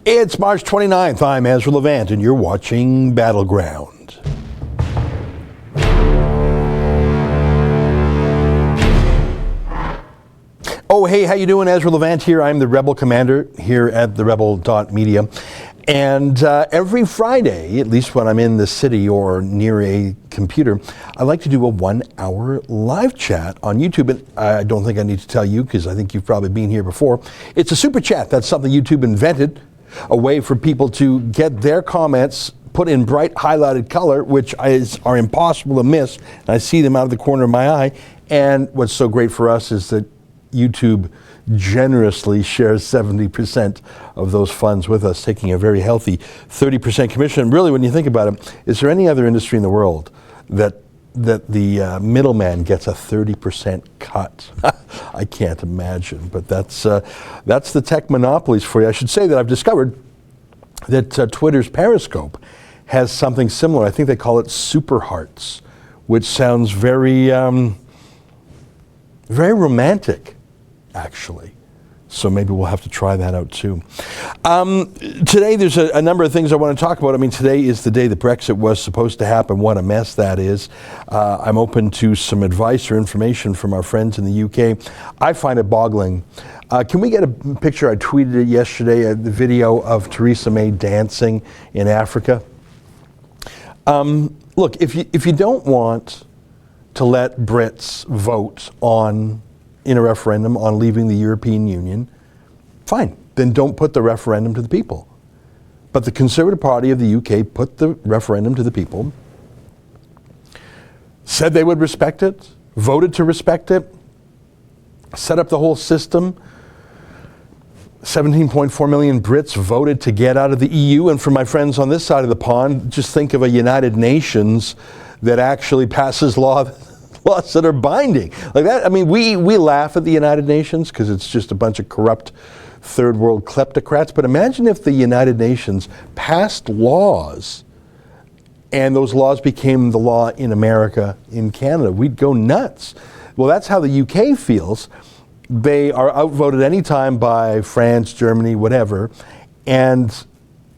It's March 29th. I'm Ezra Levant, and you're watching Battleground. Oh, hey, how you doing? Ezra Levant here. I'm the Rebel Commander here at TheRebel.media. And every Friday, at least when I'm in the city or near a computer, I like to do a 1 hour live chat on YouTube. And I don't think I need to tell you, because I think you've probably been here before. It's a super chat. That's something YouTube invented, a way for people to get their comments put in bright highlighted color, which are impossible to miss. And I see them out of the corner of my eye. And what's so great for us is that YouTube generously shares 70% of those funds with us, taking a very healthy 30% commission. Really, when you think about it, is there any other industry in the world that the middleman gets a 30% cut? I can't imagine, but that's the tech monopolies for you. I should say that I've discovered that Twitter's Periscope has something similar. I think they call it Super Hearts, which sounds very romantic, actually. So maybe we'll have to try that out too. Today there's a number of things I want to talk about. I mean, today is the day that Brexit was supposed to happen. What a mess that is. I'm open to some advice or information from our friends in the UK. I find it boggling. Can we get a picture? I tweeted it yesterday, the video of Theresa May dancing in Africa. Look, if you don't want to let Brits vote in a referendum on leaving the European Union, fine, then don't put the referendum to the people. But the Conservative Party of the UK put the referendum to the people, said they would respect it, voted to respect it, set up the whole system. 17.4 million Brits voted to get out of the EU, and for my friends on this side of the pond, just think of a United Nations that actually passes laws that are binding. Like that, I mean, we laugh at the United Nations because it's just a bunch of corrupt third world kleptocrats, but imagine if the United Nations passed laws and those laws became the law in America, in Canada. We'd go nuts. Well, that's how the UK feels. They are outvoted any time by France, Germany, whatever, and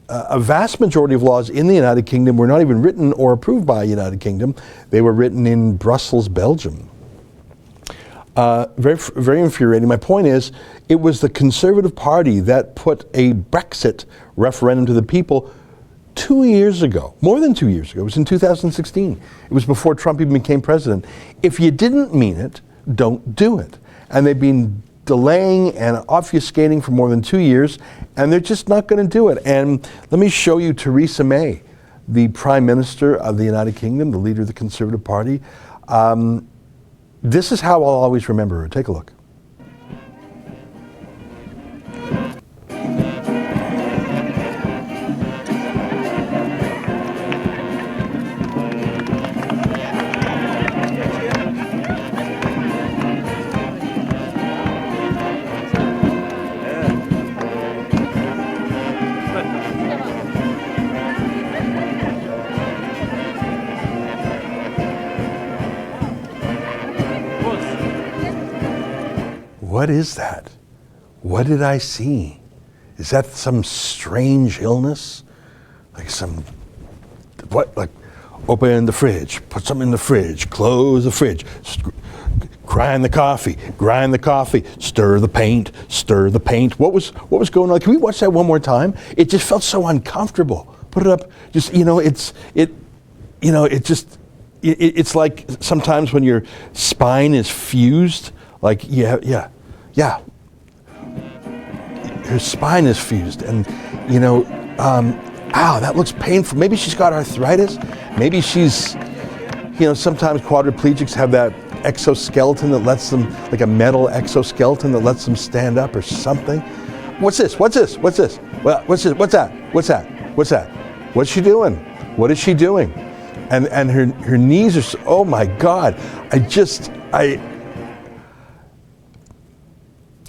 a vast majority of laws in the United Kingdom were not even written or approved by the United Kingdom. They were written in Brussels, Belgium. Very, very infuriating. My point is, it was the Conservative Party that put a Brexit referendum to the people 2 years ago, more than 2 years ago. It was in 2016. It was before Trump even became president. If you didn't mean it, don't do it. And they've been delaying and obfuscating for more than 2 years, and they're just not going to do it. And let me show you Theresa May, the Prime Minister of the United Kingdom, the leader of the Conservative Party. This is how I'll always remember her. Take a look. What is that? What did I see? Is that some strange illness? Like like open the fridge, put something in the fridge, close the fridge, grind the coffee, stir the paint. What was going on? Can we watch that one more time? It just felt so uncomfortable. Put it up, just, it's like sometimes when your spine is fused, like, yeah. Her spine is fused, and ow, that looks painful. Maybe she's got arthritis. Maybe she's, sometimes quadriplegics have that exoskeleton that lets them, like a metal exoskeleton that lets them stand up or something. What's this? What's this? Well, what's this? What's that? What's she doing? What is she doing? And her knees are so, oh my God.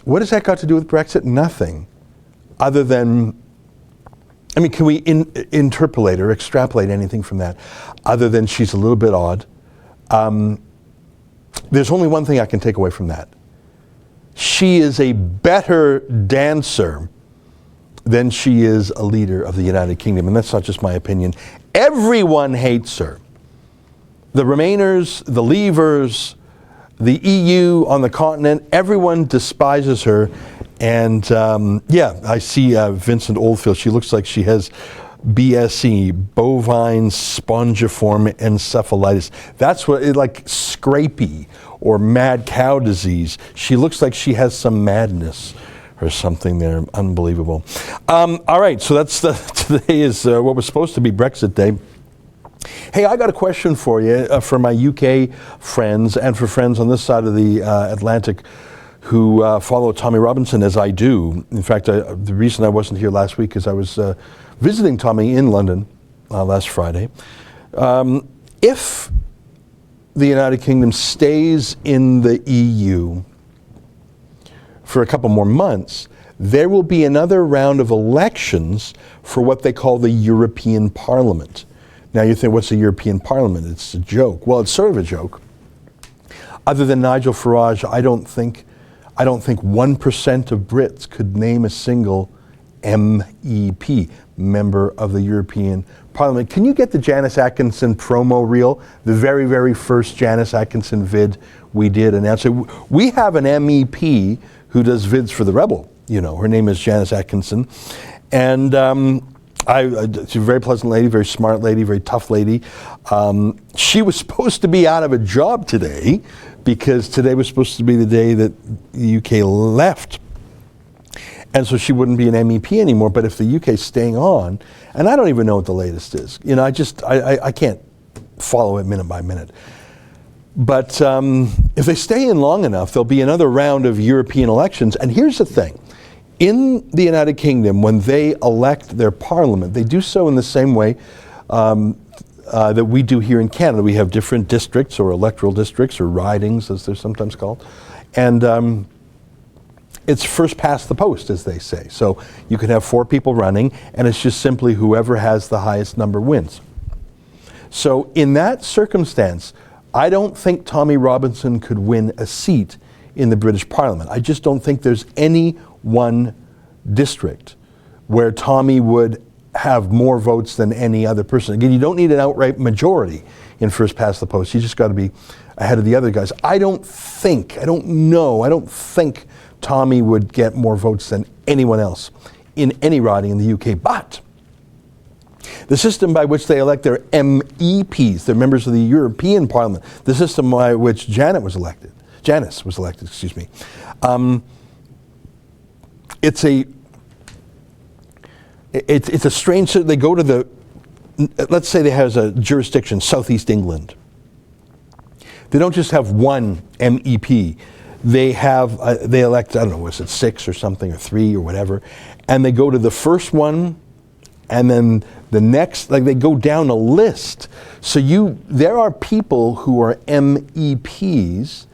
What has that got to do with Brexit? Nothing, other than, can we interpolate or extrapolate anything from that, other than she's a little bit odd? There's only one thing I can take away from that. She is a better dancer then she is a leader of the United Kingdom. And that's not just my opinion. Everyone hates her. The Remainers, the Leavers, the EU on the continent, everyone despises her. And I see Vincent Oldfield. She looks like she has BSE, bovine spongiform encephalitis. That's what, like scrapie or mad cow disease. She looks like she has some madness or something there. Unbelievable. All right, so today is what was supposed to be Brexit Day. Hey, I got a question for you, for my UK friends and for friends on this side of the Atlantic who follow Tommy Robinson as I do. In fact, the reason I wasn't here last week is I was visiting Tommy in London last Friday. If the United Kingdom stays in the EU for a couple more months, there will be another round of elections for what they call the European Parliament. Now you think, what's the European Parliament? It's a joke. Well, it's sort of a joke. Other than Nigel Farage, I don't think 1% of Brits could name a single MEP, member of the European Parliament. Can you get the Janice Atkinson promo reel? The very, very first Janice Atkinson vid we did announce it. We have an MEP who does vids for The Rebel. You know, her name is Janice Atkinson. And she's a very pleasant lady, very smart lady, very tough lady. She was supposed to be out of a job today because today was supposed to be the day that the UK left. And so she wouldn't be an MEP anymore. But if the UK is staying on, and I don't even know what the latest is. You know, I can't follow it minute by minute. But if they stay in long enough, there'll be another round of European elections. And here's the thing. In the United Kingdom, when they elect their parliament, they do so in the same way that we do here in Canada. We have different districts or electoral districts or ridings, as they're sometimes called. And it's first past the post, as they say. So you can have 4 people running, and it's just simply whoever has the highest number wins. So in that circumstance, I don't think Tommy Robinson could win a seat in the British Parliament. I just don't think there's any one district where Tommy would have more votes than any other person. Again, you don't need an outright majority in first past the post. You just got to be ahead of the other guys. I don't think Tommy would get more votes than anyone else in any riding in the UK. But the system by which they elect their MEPs, their members of the European Parliament, the system by which Janice was elected, excuse me. It's a strange, they go to let's say they have a jurisdiction, Southeast England. They don't just have one MEP. They elect, I don't know, was it 6 or something, or 3 or whatever, and they go to the first one, and then the next, like they go down a list. So there are people who are MEPs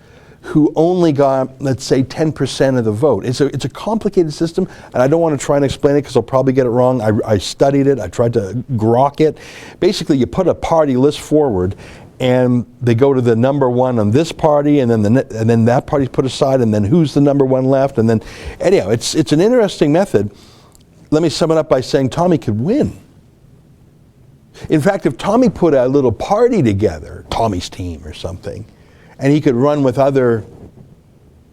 who only got, let's say, 10% of the vote. It's a complicated system, and I don't want to try and explain it because I'll probably get it wrong. I studied it, I tried to grok it. Basically, you put a party list forward, and they go to the number one on this party, and then that party's put aside, and then who's the number one left, and then anyhow, it's an interesting method. Let me sum it up by saying Tommy could win. In fact, if Tommy put a little party together, Tommy's team or something, and he could run with other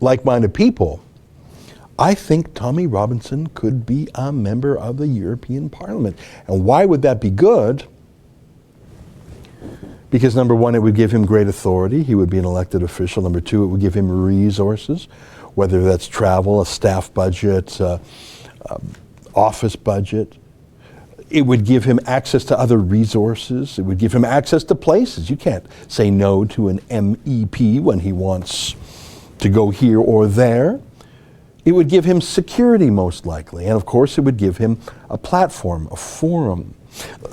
like-minded people, I think Tommy Robinson could be a member of the European Parliament. And why would that be good? Because number one, it would give him great authority. He would be an elected official. Number two, it would give him resources, whether that's travel, a staff budget, office budget. It would give him access to other resources. It would give him access to places. You can't say no to an MEP when he wants to go here or there. It would give him security, most likely. And of course, it would give him a platform, a forum.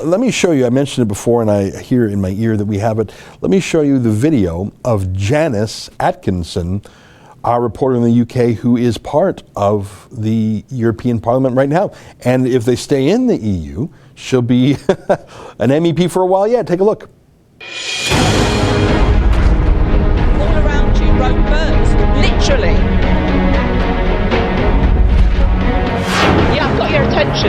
Let me show you, I mentioned it before and I hear in my ear that we have it. Let me show you the video of Janice Atkinson, our reporter in the UK who is part of the European Parliament right now. And if they stay in the EU, she'll be an MEP for a while yet. Take a look. All around you, roam birds, literally. Yeah, I've got your attention.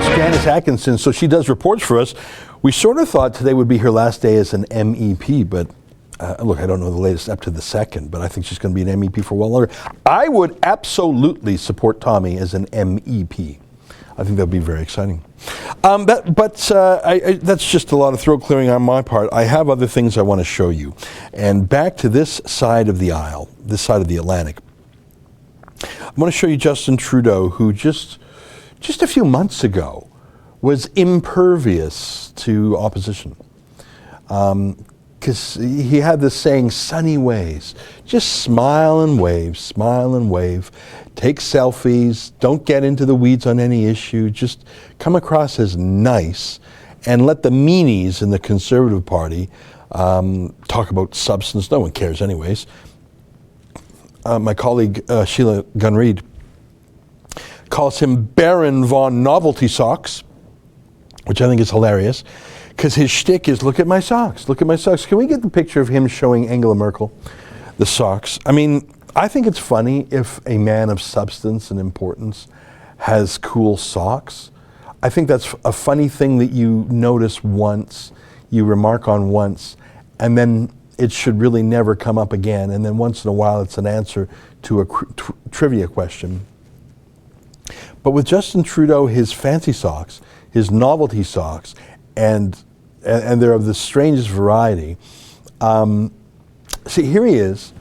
That's Janice Atkinson. So she does reports for us. We sort of thought today would be her last day as an MEP, but look, I don't know the latest up to the second, but I think she's going to be an MEP for a while longer. I would absolutely support Tommy as an MEP. I think that would be very exciting. But that's just a lot of throat clearing on my part. I have other things I want to show you. And back to this side of the aisle, this side of the Atlantic. I want to show you Justin Trudeau, who just a few months ago was impervious to opposition. Because he had this saying, sunny ways. Just smile and wave, take selfies, don't get into the weeds on any issue, just come across as nice and let the meanies in the Conservative Party talk about substance. No one cares anyways. My colleague Sheila Gunn-Reid calls him Baron von Novelty Socks, which I think is hilarious. Because his shtick is, look at my socks, look at my socks. Can we get the picture of him showing Angela Merkel the socks? I mean, I think it's funny if a man of substance and importance has cool socks. I think that's a funny thing that you notice once, you remark on once, and then it should really never come up again. And then once in a while it's an answer to a trivia question. But with Justin Trudeau, his fancy socks, his novelty socks, and they're of the strangest variety. See, here he is,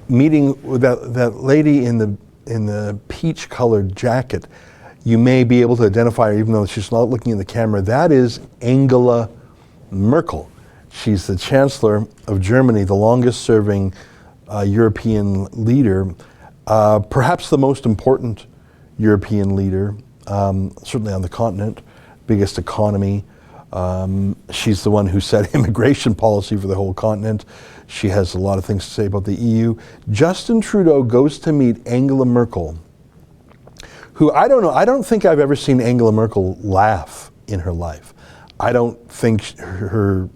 meeting with that lady in the peach-colored jacket. You may be able to identify her, even though she's not looking in the camera. That is Angela Merkel. She's the Chancellor of Germany, the longest-serving European leader, perhaps the most important European leader, certainly on the continent, biggest economy. She's the one who set immigration policy for the whole continent. She has a lot of things to say about the EU. Justin Trudeau goes to meet Angela Merkel, who I don't think I've ever seen Angela Merkel laugh in her life. I don't think her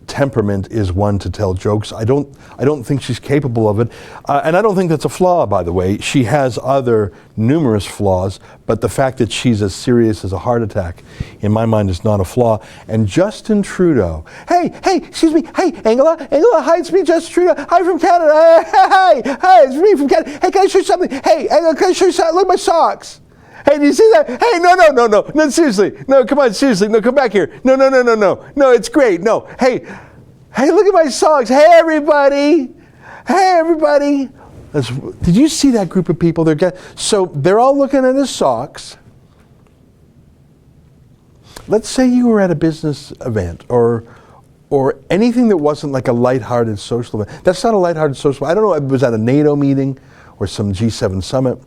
temperament is one to tell jokes. I don't think she's capable of it. And I don't think that's a flaw, by the way. She has other numerous flaws, but the fact that she's as serious as a heart attack, in my mind, is not a flaw. And Justin Trudeau, hey, excuse me, hey, Angela, hi, it's me, Justin Trudeau, hi from Canada, hey, it's me from Canada, hey, can I show you something? Hey, Angela, can I show you something? Look at my socks. Hey, do you see that? Hey, no, seriously. No, come on, seriously. No, come back here. No. No, it's great. No. Hey, look at my socks. Hey, everybody. Did you see that group of people? So they're all looking at his socks. Let's say you were at a business event or anything that wasn't like a lighthearted social event. That's not a lighthearted social event. I don't know if it was at a NATO meeting or some G7 summit.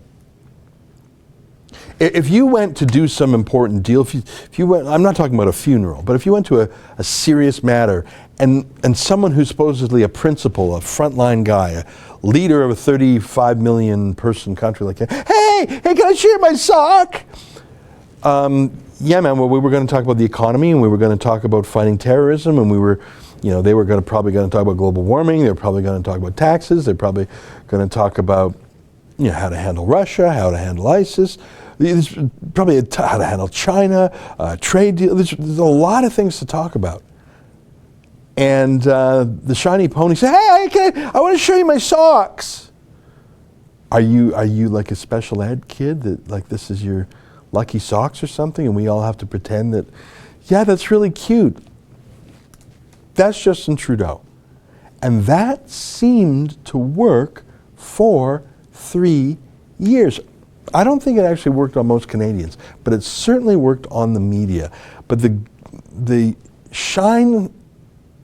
If you went to do some important deal, if you went, I'm not talking about a funeral, but if you went to a serious matter and someone who's supposedly a principal, a frontline guy, a leader of a 35 million person country like that, hey, can I share my sock? Yeah, man, well, we were going to talk about the economy and we were going to talk about fighting terrorism and we were, they were probably going to talk about global warming, they were probably going to talk about taxes, they're probably going to talk about how to handle Russia, how to handle ISIS. There's probably how to handle China, trade deal. There's a lot of things to talk about. And the shiny pony said, hey, I want to show you my socks. Are you like a special ed kid that like this is your lucky socks or something and we all have to pretend that, yeah, that's really cute. That's Justin Trudeau. And that seemed to work for 3 years. I don't think it actually worked on most Canadians, but it certainly worked on the media. But the shine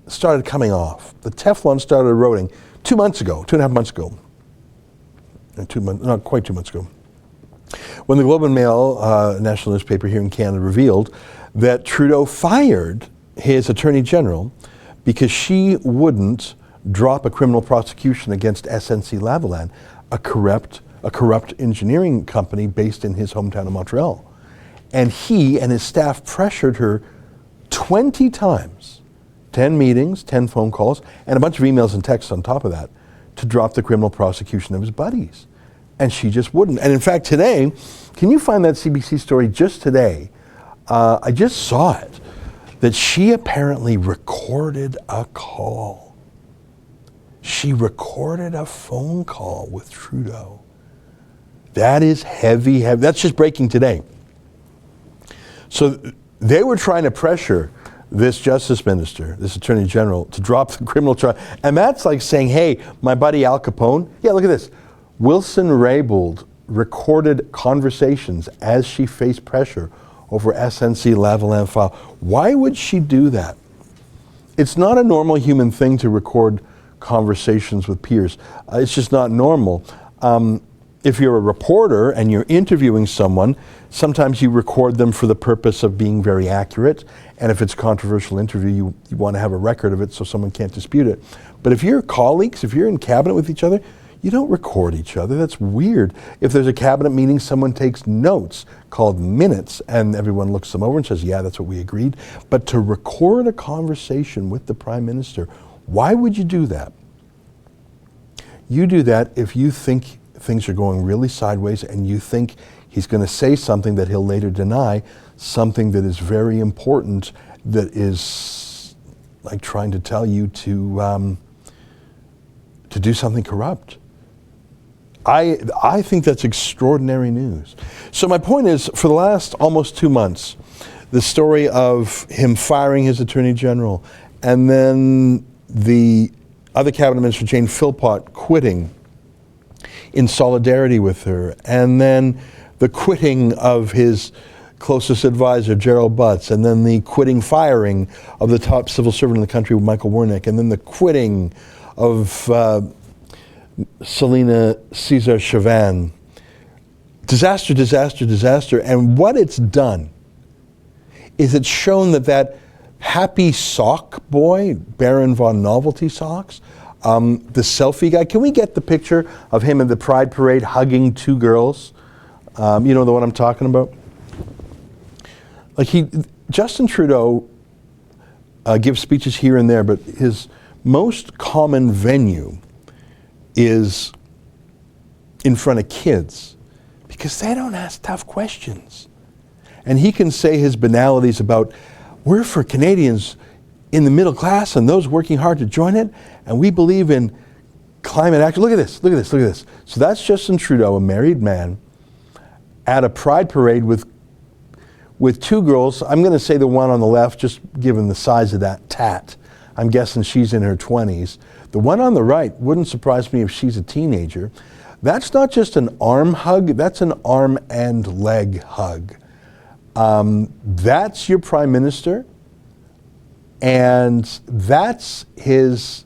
started coming off. The Teflon started eroding 2 months ago, 2.5 months ago. Not quite 2 months ago. When the Globe and Mail, national newspaper here in Canada, revealed that Trudeau fired his Attorney General because she wouldn't drop a criminal prosecution against SNC-Lavalin, a corrupt engineering company based in his hometown of Montreal. And he and his staff pressured her 20 times, 10 meetings, 10 phone calls, and a bunch of emails and texts on top of that, to drop the criminal prosecution of his buddies. And she just wouldn't. And in fact, today, can you find that CBC story just today I just saw it, that she apparently recorded a call. She recorded a phone call with Trudeau. That is heavy. That's just breaking today. So they were trying to pressure this justice minister, this attorney general, to drop the criminal charge. And that's like saying, hey, my buddy Al Capone, yeah, look at this. Wilson Raybould recorded conversations as she faced pressure over SNC Lavalin file. Why would she do that? It's not a normal human thing to record conversations with peers. It's just not normal. If you're a reporter and you're interviewing someone, sometimes you record them for the purpose of being very accurate. And if it's a controversial interview, you want to have a record of it so someone can't dispute it. But if you're colleagues, if you're in cabinet with each other, you don't record each other. That's weird. If there's a cabinet meeting, someone takes notes called minutes and everyone looks them over and says, yeah, that's what we agreed. But to record a conversation with the Prime Minister, why would you do that? You do that if you think things are going really sideways and you think he's going to say something that he'll later deny, something that is very important, that is like trying to tell you to do something corrupt. I think that's extraordinary news. So my point is, for the last almost 2 months, the story of him firing his Attorney General and then the other Cabinet Minister, Jane Philpott, quitting in solidarity with her, and then the quitting of his closest advisor, Gerald Butts, and then the firing of the top civil servant in the country, Michael Wernick, and then the quitting of Selena Cesar Chauvin. Disaster, disaster, disaster. And what it's done is it's shown that happy sock boy, Baron von Novelty Socks, the selfie guy. Can we get the picture of him in the Pride Parade hugging two girls? You know the one I'm talking about? Like Justin Trudeau gives speeches here and there, but his most common venue is in front of kids because they don't ask tough questions. And he can say his banalities about, we're for Canadians in the middle class and those working hard to join it, and we believe in climate action. Look at this, look at this, look at this. So that's Justin Trudeau, a married man, at a pride parade with two girls. I'm going to say the one on the left, just given the size of that tat. I'm guessing she's in her 20s. The one on the right, wouldn't surprise me if she's a teenager. That's not just an arm hug, that's an arm and leg hug. That's your Prime Minister, and that's his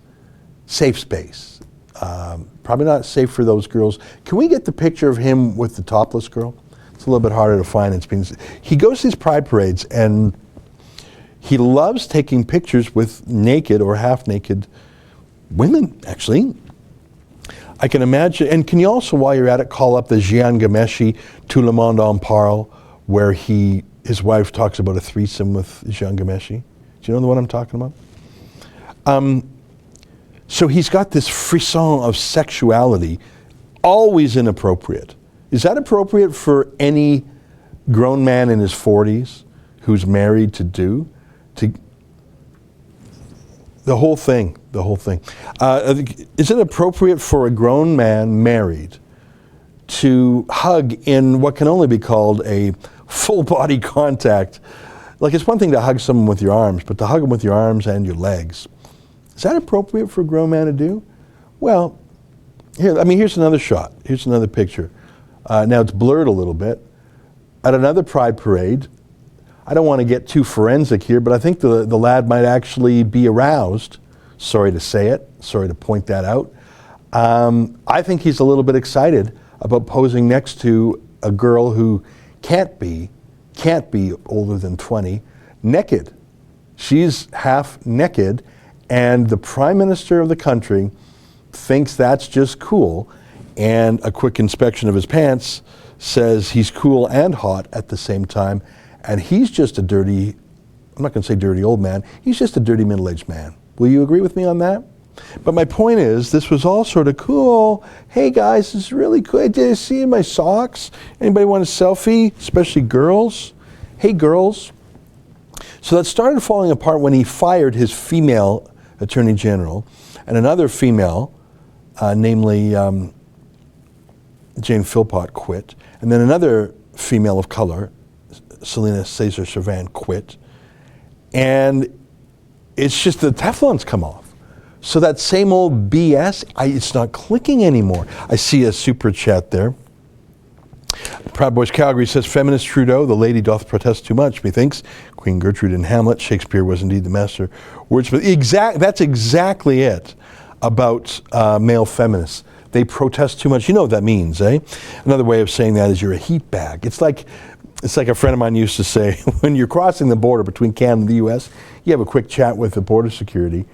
safe space. Probably not safe for those girls. Can we get the picture of him with the topless girl? It's a little bit harder to find. He goes to these pride parades and he loves taking pictures with naked or half-naked women, actually. I can imagine, and can you also, while you're at it, call up the Jian Ghomeshi Tout le monde en parle, where his wife talks about a threesome with Jian Ghomeshi. Do you know the one I'm talking about? So he's got this frisson of sexuality, always inappropriate. Is that appropriate for any grown man in his 40s who's married to do? The whole thing. Is it appropriate for a grown man married to hug in what can only be called a full body contact? Like, it's one thing to hug someone with your arms, but to hug them with your arms and your legs, is that appropriate for a grown man to do? Well, here's another shot. Here's another picture. Now it's blurred a little bit. At another pride parade, I don't want to get too forensic here, but I think the lad might actually be aroused. Sorry to say it. Sorry to point that out. I think he's a little bit excited about posing next to a girl who can't be older than 20, naked. She's half naked, and the Prime Minister of the country thinks that's just cool, and a quick inspection of his pants says he's cool and hot at the same time. And he's just a dirty, I'm not going to say dirty old man, he's just a dirty middle-aged man. Will you agree with me on that? But my point is, this was all sort of cool. Hey guys, this is really cool. Did you see my socks? Anybody want a selfie? Especially girls. hey girls. So that started falling apart when he fired his female attorney general, and another female, namely Jane Philpott, quit, and then another female of color, Selena Caesar-Chauvin, quit, and it's just the Teflon's come off. So that same old BS, it's not clicking anymore. I see a super chat there. Proud Boys Calgary says, feminist Trudeau, the lady doth protest too much, methinks. Queen Gertrude in Hamlet, Shakespeare was indeed the master wordsmith. That's exactly it about male feminists. They protest too much. You know what that means, eh? Another way of saying that is you're a heat bag. It's like a friend of mine used to say, when you're crossing the border between Canada and the US, you have a quick chat with the border security.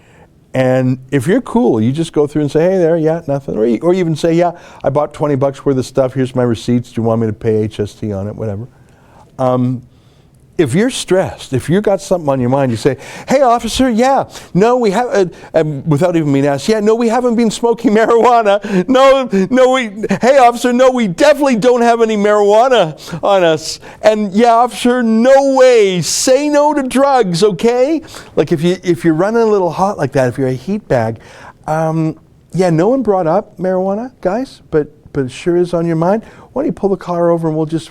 And if you're cool, you just go through and say, hey there, yeah, nothing. Or you even say, yeah, I bought $20 worth of stuff. Here's my receipts. Do you want me to pay HST on it? Whatever. If you're stressed, if you got something on your mind, you say, hey officer, yeah, no, we have, without even being asked, yeah, no, we haven't been smoking marijuana. Hey officer, no, we definitely don't have any marijuana on us. And yeah, officer, no way, say no to drugs, okay? Like if you're running a little hot like that, if you're a heat bag, yeah, no one brought up marijuana, guys, but it sure is on your mind. Why don't you pull the car over and we'll just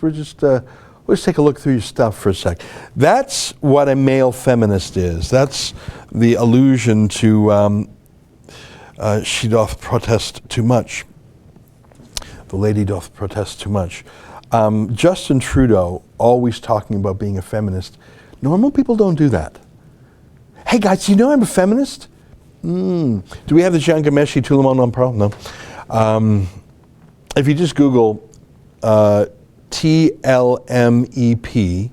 take a look through your stuff for a sec. That's what a male feminist is. That's the allusion to she doth protest too much. The lady doth protest too much. Justin Trudeau, always talking about being a feminist. Normal people don't do that. Hey guys, you know I'm a feminist? Do we have the Jean Gameshi tout le monde en parle? No. If you just Google TLMEP,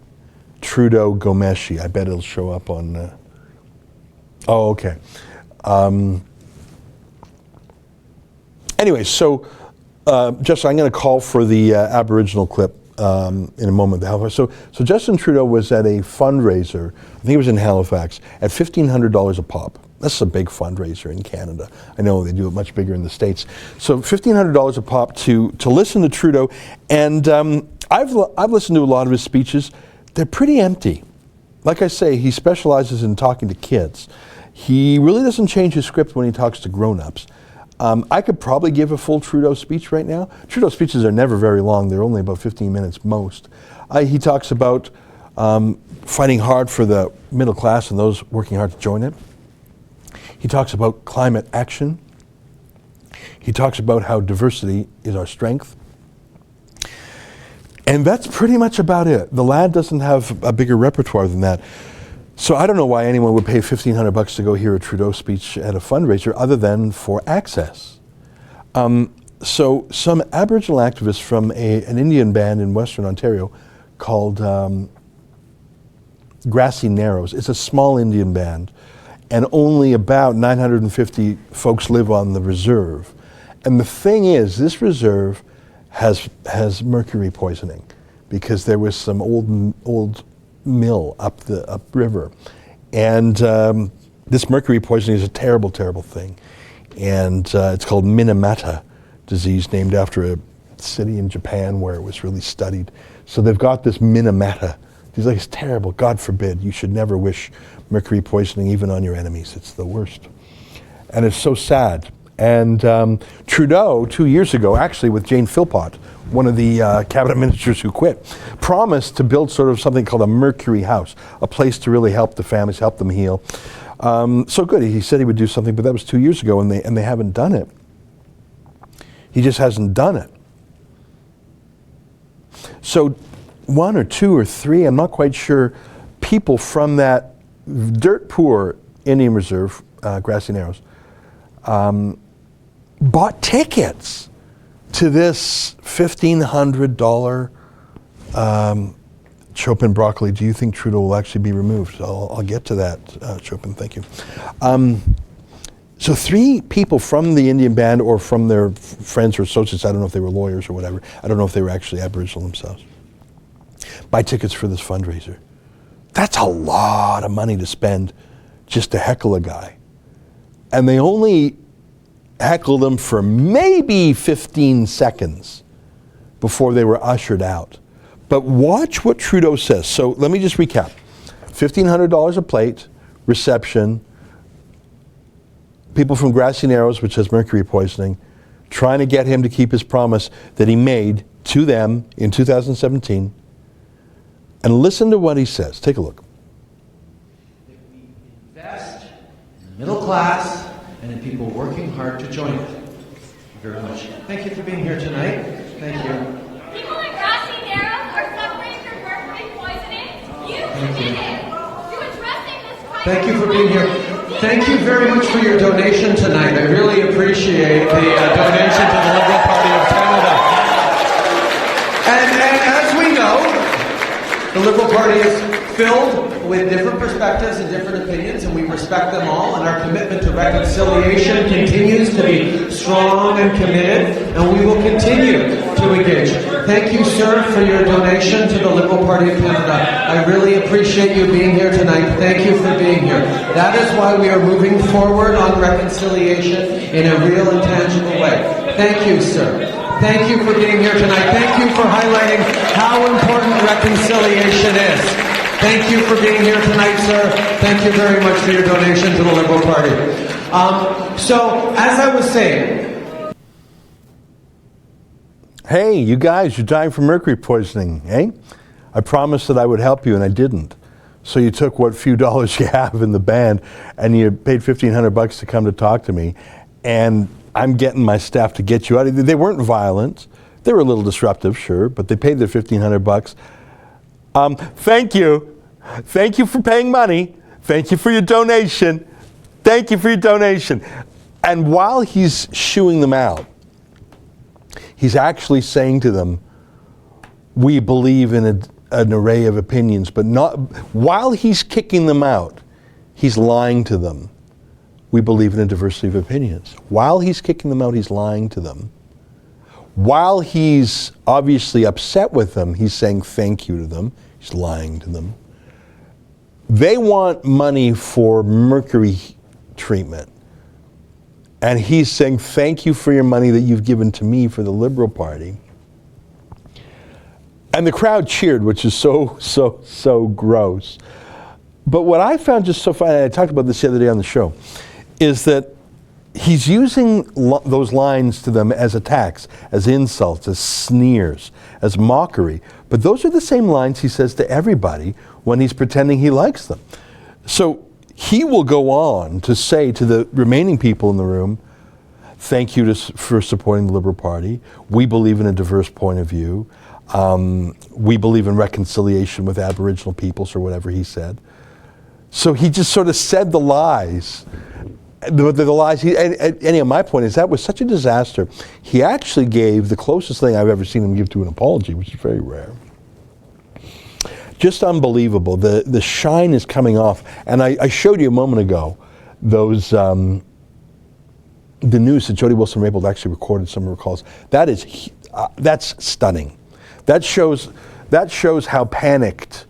Trudeau Gomeshi. I bet it'll show up on. Oh, okay. Anyway, so Justin, I'm going to call for the Aboriginal clip in a moment. So Justin Trudeau was at a fundraiser. I think it was in Halifax at $1,500 a pop. That's a big fundraiser in Canada. I know they do it much bigger in the States. So $1,500 a pop to listen to Trudeau, and I've listened to a lot of his speeches. They're pretty empty. Like I say, he specializes in talking to kids. He really doesn't change his script when he talks to grown-ups. I could probably give a full Trudeau speech right now. Trudeau speeches are never very long. They're only about 15 minutes most. He talks about fighting hard for the middle class and those working hard to join it. He talks about climate action. He talks about how diversity is our strength. And that's pretty much about it. The lad doesn't have a bigger repertoire than that. So I don't know why anyone would pay $1,500 to go hear a Trudeau speech at a fundraiser other than for access. So some Aboriginal activists from an Indian band in Western Ontario called Grassy Narrows. It's a small Indian band, and only about 950 folks live on the reserve. And the thing is, this reserve has mercury poisoning because there was some old mill upriver. And this mercury poisoning is a terrible, terrible thing. And it's called Minamata disease, named after a city in Japan where it was really studied. So they've got this Minamata. He's like, it's terrible, God forbid. You should never wish mercury poisoning even on your enemies. It's the worst. And it's so sad. And Trudeau, 2 years ago, actually with Jane Philpott, one of the cabinet ministers who quit, promised to build sort of something called a Mercury House, a place to really help the families, help them heal. So good, he said he would do something, but that was 2 years ago, and they haven't done it. He just hasn't done it. So 1 or 2 or 3, I'm not quite sure, people from that dirt poor Indian reserve, Grassy Narrows, bought tickets to this $1,500 Chopin broccoli. Do you think Trudeau will actually be removed? I'll get to that, Chopin, thank you. So 3 people from the Indian band or from their friends or associates, I don't know if they were lawyers or whatever, I don't know if they were actually Aboriginal themselves, buy tickets for this fundraiser. That's a lot of money to spend just to heckle a guy. And they only heckled him for maybe 15 seconds before they were ushered out. But watch what Trudeau says. So let me just recap. $1,500 a plate, reception, people from Grassy Narrows, which has mercury poisoning, trying to get him to keep his promise that he made to them in 2017. And listen to what he says. Take a look. If we invest in the middle class and in people working hard to join it. Thank you very much. Thank you for being here tonight. Thank you. People in Grassy Narrows are suffering from mercury poisoning. You did it. You're addressing this crisis. Thank you for being here. Thank you very much for your donation tonight. I really appreciate the donation to the Liberal Party of Canada. And as we know, the Liberal Party is filled with different perspectives and different opinions, and we respect them all, and our commitment to reconciliation continues to be strong and committed, and we will continue to engage. Thank you, sir, for your donation to the Liberal Party of Canada. I really appreciate you being here tonight. Thank you for being here. That is why we are moving forward on reconciliation in a real and tangible way. Thank you, sir. Thank you for being here tonight. Thank you for highlighting how important reconciliation is. Thank you for being here tonight, sir. Thank you very much for your donation to the Liberal Party. So, as I was saying... Hey, you guys, you're dying from mercury poisoning, eh? I promised that I would help you, and I didn't. So you took what few dollars you have in the band, and you paid $1,500 to come to talk to me, and I'm getting my staff to get you out of there. They weren't violent. They were a little disruptive, sure, but they paid their $1,500. Thank you. Thank you for paying money. Thank you for your donation. Thank you for your donation. And while he's shooing them out, he's actually saying to them, we believe in an array of opinions, but not, while he's kicking them out, he's lying to them. We believe in a diversity of opinions. While he's kicking them out, he's lying to them. While he's obviously upset with them, he's saying thank you to them. He's lying to them. They want money for mercury treatment. And he's saying thank you for your money that you've given to me for the Liberal Party. And the crowd cheered, which is so gross. But what I found just so funny, I talked about this the other day on the show, is that he's using those lines to them as attacks, as insults, as sneers, as mockery. But those are the same lines he says to everybody when he's pretending he likes them. So he will go on to say to the remaining people in the room, thank you for supporting the Liberal Party. We believe in a diverse point of view. We believe in reconciliation with Aboriginal peoples, or whatever he said. So he just sort of said the lies. The lies. Anyhow, my point is that was such a disaster. He actually gave the closest thing I've ever seen him give to an apology, which is very rare. Just unbelievable. The shine is coming off. And I showed you a moment ago those the news that Jody Wilson-Raybould actually recorded some of her calls. That's stunning. That shows how panicked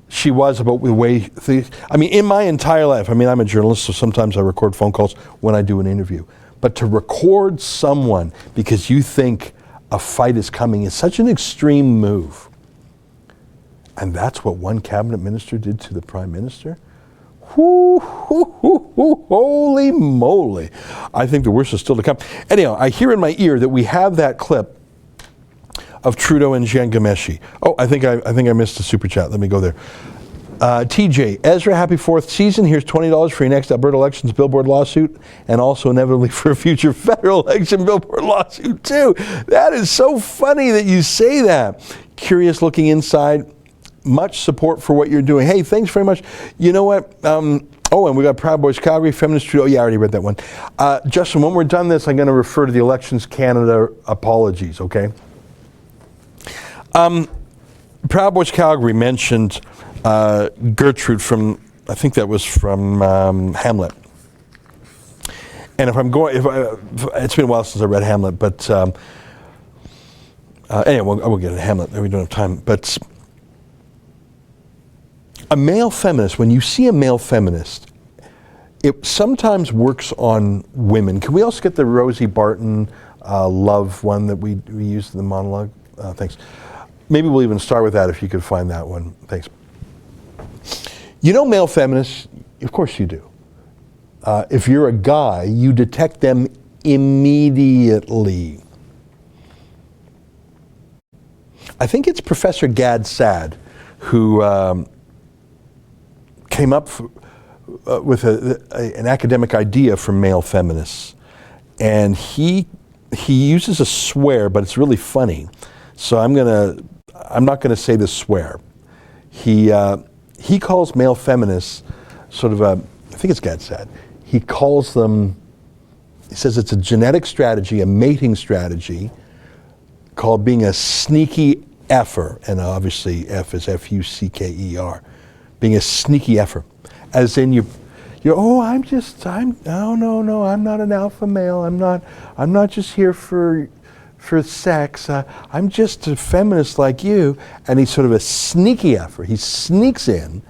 she was about the way things, I mean, in my entire life, I mean, I'm a journalist, so sometimes I record phone calls when I do an interview. But to record someone because you think a fight is coming is such an extreme move. And that's what one cabinet minister did to the prime minister? Holy moly. I think the worst is still to come. Anyhow, I hear in my ear that we have that clip of Trudeau and Jean Ghomeshi. Oh, I think I missed a super chat. Let me go there. TJ, Ezra, happy 4th season. Here's $20 for your next Alberta elections billboard lawsuit, and also inevitably for a future federal election billboard lawsuit too. That is so funny that you say that. Curious looking inside. Much support for what you're doing. Hey, thanks very much. You know what? Oh, and we got Proud Boys Calgary, Feminist Trudeau. Yeah, I already read that one. Justin, when we're done this, I'm going to refer to the Elections Canada apologies, okay? Proud Boys Calgary mentioned Gertrude from, I think that was from Hamlet. And it's been a while since I read Hamlet, but anyway, I will get into Hamlet. We don't have time. But a male feminist, when you see a male feminist, it sometimes works on women. Can we also get the Rosie Barton love one that we used in the monologue? Thanks. maybe we'll even start with that if you could find that one. Thanks. You know male feminists, of course you do. If you're a guy, you detect them immediately. I think it's Professor Gad Saad who came up with an academic idea for male feminists. And he uses a swear, but it's really funny. So I'm not gonna say the swear. He calls male feminists sort of I think it's Gad Saad. He says it's a genetic strategy, a mating strategy, called being a sneaky effer, and obviously F is F-U-C-K-E-R, being a sneaky effer, as in no, I'm not an alpha male. I'm not just here for sex. I'm just a feminist like you. And he's sort of a sneaky effer. He sneaks in,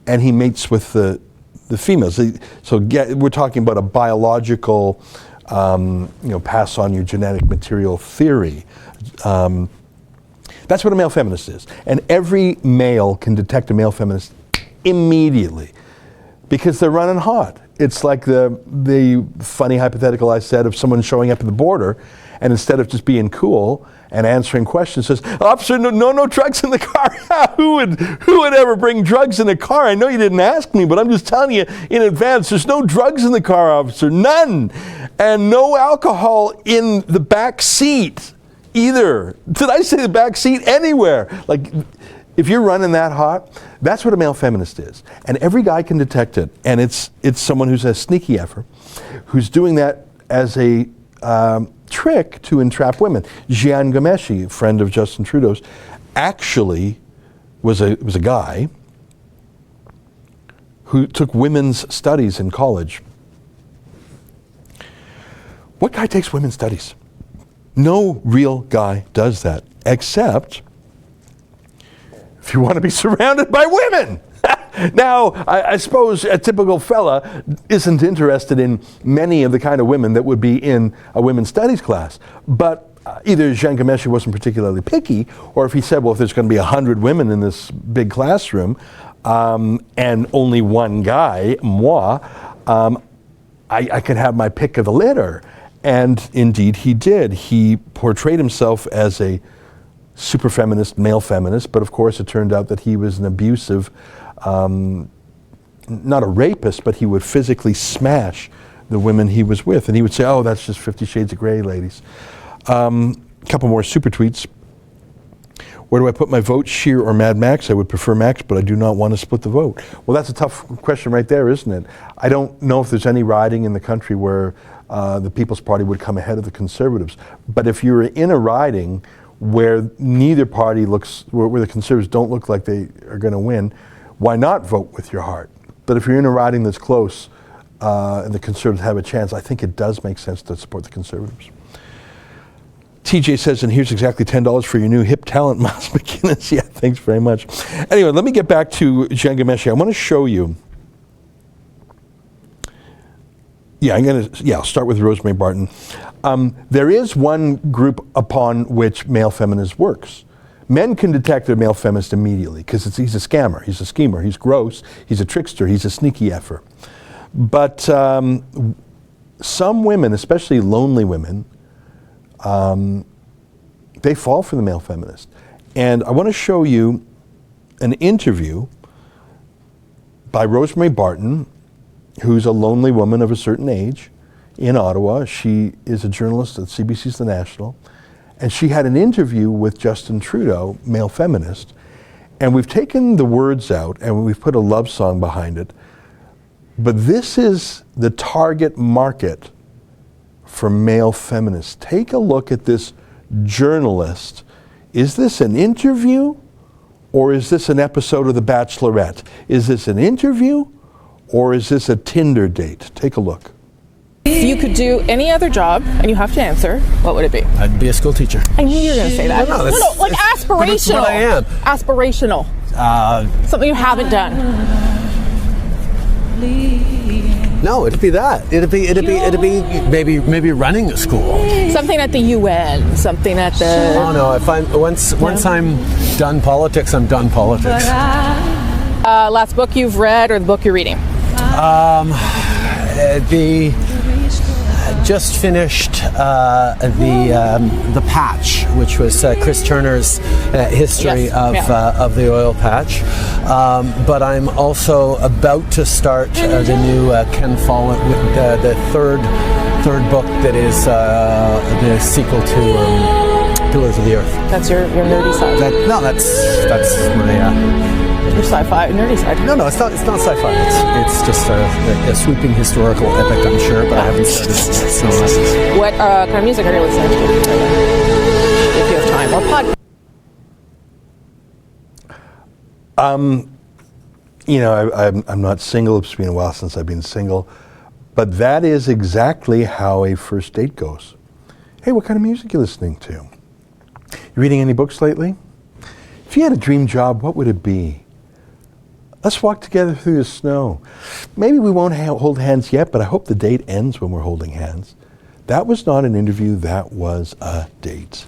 and he mates with the females. So we're talking about a biological, pass on your genetic material theory. That's what a male feminist is. And every male can detect a male feminist immediately because they're running hot. It's like the funny hypothetical I said of someone showing up at the border and instead of just being cool and answering questions says, "Officer, no drugs in the car." Who would ever bring drugs in a car? I know you didn't ask me, but I'm just telling you in advance, there's no drugs in the car, officer, none. And no alcohol in the back seat either. Did I say the back seat? Anywhere. Like, if you're running that hot, that's what a male feminist is. And every guy can detect it. And it's someone who's a sneaky effer, who's doing that as a trick to entrap women. Jian Ghomeshi, a friend of Justin Trudeau's, actually was a guy who took women's studies in college. What guy takes women's studies? No real guy does that, except if you want to be surrounded by women. Now, I suppose a typical fella isn't interested in many of the kind of women that would be in a women's studies class. But either Jean Ghomeshi wasn't particularly picky, or if he said, well, if there's going to be 100 women in this big classroom and only one guy, moi, I could have my pick of the litter. And indeed he did. He portrayed himself as a super feminist, male feminist, but of course it turned out that he was an abusive, not a rapist, but he would physically smash the women he was with. And he would say, "Oh, that's just 50 Shades of Grey, ladies." A couple more super tweets. Where do I put my vote, Scheer or Mad Max? I would prefer Max, but I do not want to split the vote. Well, that's a tough question right there, isn't it? I don't know if there's any riding in the country where the People's Party would come ahead of the Conservatives. But if you're in a riding where neither party where the Conservatives don't look like they are going to win, why not vote with your heart? But if you're in a riding that's close and the Conservatives have a chance, I think it does make sense to support the Conservatives. TJ says, and here's exactly $10 for your new hip talent, Miles McInnes. Yeah, thanks very much. Anyway, let me get back to Jian Ghomeshi. I want to show you. I'll start with Rosemary Barton. There is one group upon which male feminist works. Men can detect a male feminist immediately because he's a scammer, he's a schemer, he's gross, he's a trickster, he's a sneaky effer. But some women, especially lonely women, they fall for the male feminist. And I want to show you an interview by Rosemary Barton, who's a lonely woman of a certain age in Ottawa. She is a journalist at CBC's The National. And she had an interview with Justin Trudeau, male feminist. And we've taken the words out and we've put a love song behind it. But this is the target market for male feminists. Take a look at this journalist. Is this an interview or is this an episode of The Bachelorette? Is this an interview or is this a Tinder date? Take a look. If you could do any other job and you have to answer, what would it be? I'd be a school teacher. I knew you were going to say that. No, like aspirational. But it's what I am. Aspirational. Something you haven't done. No, it'd be that. It'd be maybe running a school. Something at the UN, something at the... Oh no, if once I'm done politics, I'm done politics. Last book you've read or the book you're reading? Just finished the Patch, which was Chris Turner's history of the oil patch. But I'm also about to start the new Ken Follett, the third book that is the sequel to Pillars of the Earth. That's your nerdy side. That's my. Your sci-fi nerdy side. No, it's not sci-fi. It's just a sweeping historical epic, I'm sure, but I haven't started it. So, what kind of music are you listening to? If you have time, or podcast. I'm not single. It's been a while since I've been single, but that is exactly how a first date goes. Hey, what kind of music are you listening to? You reading any books lately? If you had a dream job, what would it be? Let's walk together through the snow. Maybe we won't hold hands yet, but I hope the date ends when we're holding hands. That was not an interview, that was a date.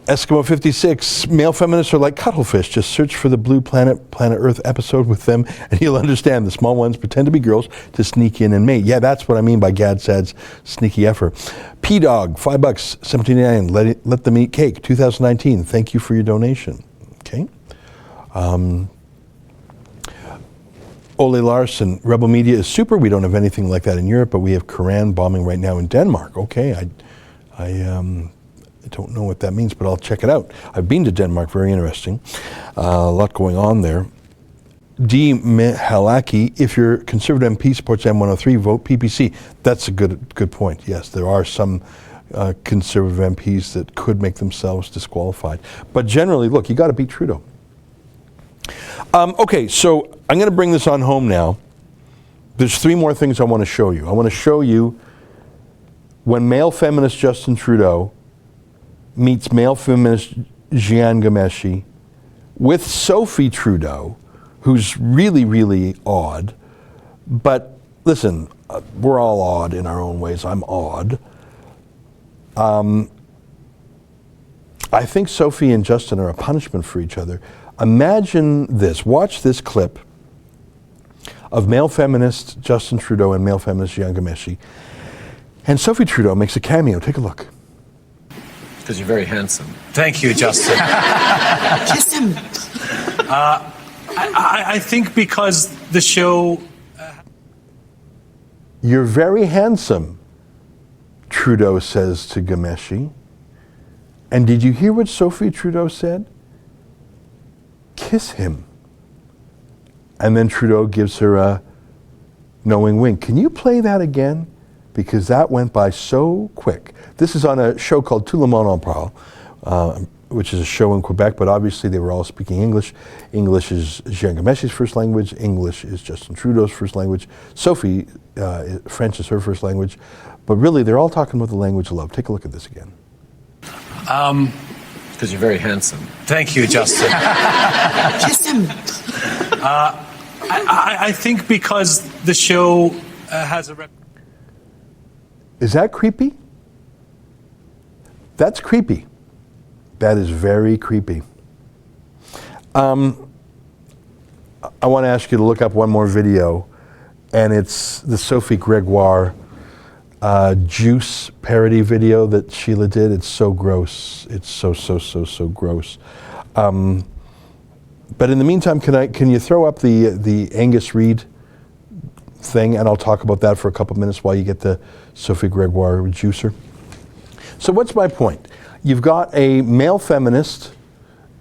Eskimo 56, male feminists are like cuttlefish. Just search for the Blue Planet, Planet Earth episode with them, and you'll understand the small ones pretend to be girls to sneak in and mate. Yeah, that's what I mean by Gad Sad's sneaky effort. P-Dog, $5, $17.99. Let them eat cake, 2019. Thank you for your donation. Okay. Ole Larson, Rebel Media is super. We don't have anything like that in Europe, but we have Koran bombing right now in Denmark. Okay, I don't know what that means, but I'll check it out. I've been to Denmark, very interesting. A lot going on there. D. Mihalaki, if your Conservative MP supports M103, vote PPC. That's a good point. Yes, there are some Conservative MPs that could make themselves disqualified. But generally, look, you got to beat Trudeau. Okay, so I'm going to bring this on home now. There's three more things I want to show you. I want to show you when male feminist Justin Trudeau meets male feminist Jian Ghomeshi with Sophie Trudeau, who's really, really odd. But listen, we're all odd in our own ways. I'm odd. I think Sophie and Justin are a punishment for each other. Imagine this. Watch this clip of male feminist Justin Trudeau and male feminist Jian Ghomeshi. And Sophie Trudeau makes a cameo. Take a look. Because you're very handsome. Thank you, Justin. Kiss him. I think because the show... You're very handsome, Trudeau says to Ghomeshi. And did you hear what Sophie Trudeau said? Kiss him. And then Trudeau gives her a knowing wink. Can you play that again? Because that went by so quick. This is on a show called Tout le monde en parle, which is a show in Quebec, but obviously they were all speaking English. English is Jian Gomeshi's first language. English is Justin Trudeau's first language. Sophie, French is her first language. But really, they're all talking about the language of love. Take a look at this again. Because you're very handsome. Thank you, Justin. Kiss him. I think because the show has a... Is that creepy? That's creepy. That is very creepy. I want to ask you to look up one more video, and it's the Sophie Gregoire Juice parody video that Sheila did. It's so gross. It's so gross. But in the meantime, can you throw up the Angus Reid thing, and I'll talk about that for a couple minutes while you get the Sophie Gregoire juicer. So what's my point? You've got a male feminist,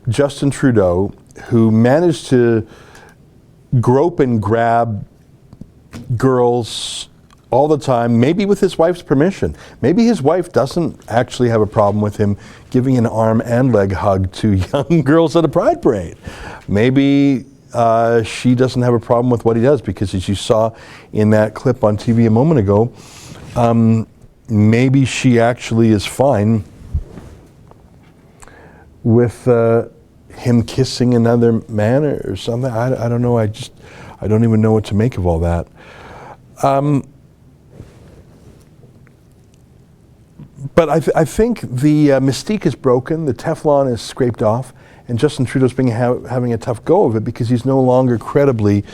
Justin Trudeau, who managed to grope and grab girls all the time, maybe with his wife's permission. Maybe his wife doesn't actually have a problem with him giving an arm and leg hug to young girls at a pride parade. Maybe she doesn't have a problem with what he does, because as you saw in that clip on TV a moment ago, maybe she actually is fine with him kissing another man or something. I don't know. I don't even know what to make of all that. But I think the mystique is broken, the Teflon is scraped off, and Justin Trudeau's having a tough go of it because he's no longer credibly